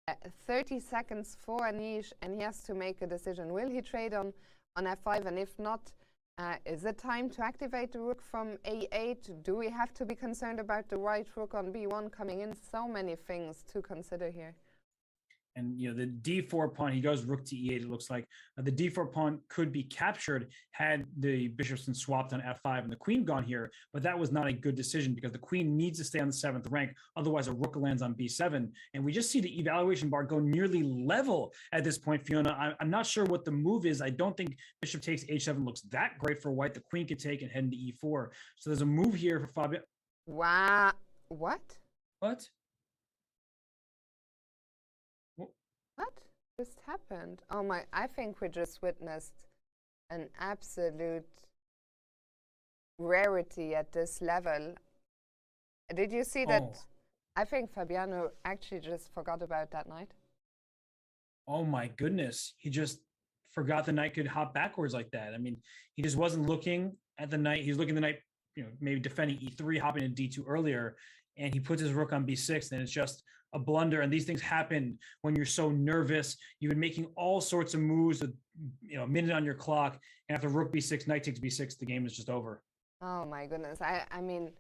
Uh, 30 seconds for Anish, and he has to make a decision. Will he trade on f5? And if not, is it time to activate the rook from a8? Do we have to be concerned about the white rook on b1 coming in? So many things to consider here. And, the d4 pawn, he goes rook to e8, it looks like. The d4 pawn could be captured had the bishops been swapped on f5 and the queen gone here, but that was not a good decision because the queen needs to stay on the 7th rank. Otherwise, a rook lands on b7. And we just see the evaluation bar go nearly level at this point, Fiona. I'm not sure what the move is. I don't think bishop takes h7 looks that great for white. The queen could take and head into e4. So there's a move here for Fabiano. Wow. What? What? What just happened? Oh my, I think we just witnessed an absolute rarity at this level. Did you see that? Oh. I think Fabiano actually just forgot about that knight. Oh my goodness. He just forgot the knight could hop backwards like that. I mean, he just wasn't looking at the knight. He was looking at the knight, maybe defending e3, hopping in d2 earlier, and he puts his rook on b6, and it's just a blunder. And these things happen when you're so nervous. You've been making all sorts of moves with, a minute on your clock, and after rook b6, knight takes b6, the game is just over. Oh my goodness. I mean,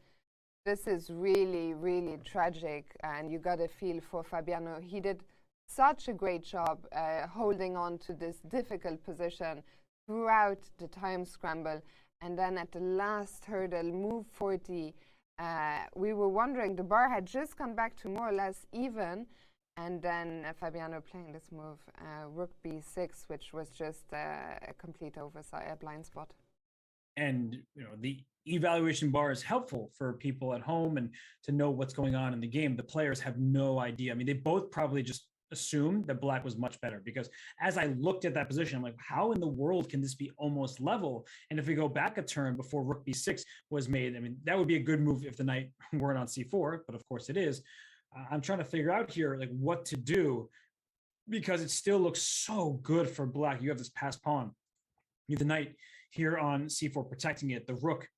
this is really, really tragic, and you got a feel for Fabiano. He did such a great job holding on to this difficult position throughout the time scramble. And then at the last hurdle, move 40, we were wondering, the bar had just come back to more or less even. And then Fabiano playing this move, rook b6, which was just a complete oversight, a blind spot. And, the evaluation bar is helpful for people at home and to know what's going on in the game. The players have no idea. I mean, they both probably just assumed that black was much better, because as I looked at that position, I'm like, how in the world can this be almost level? And if we go back a turn before rook b6 was made, I mean, that would be a good move if the knight weren't on c4, but of course it is. I'm trying to figure out here, like, what to do, because it still looks so good for black. You have this passed pawn. You have the knight here on c4 protecting it. The rook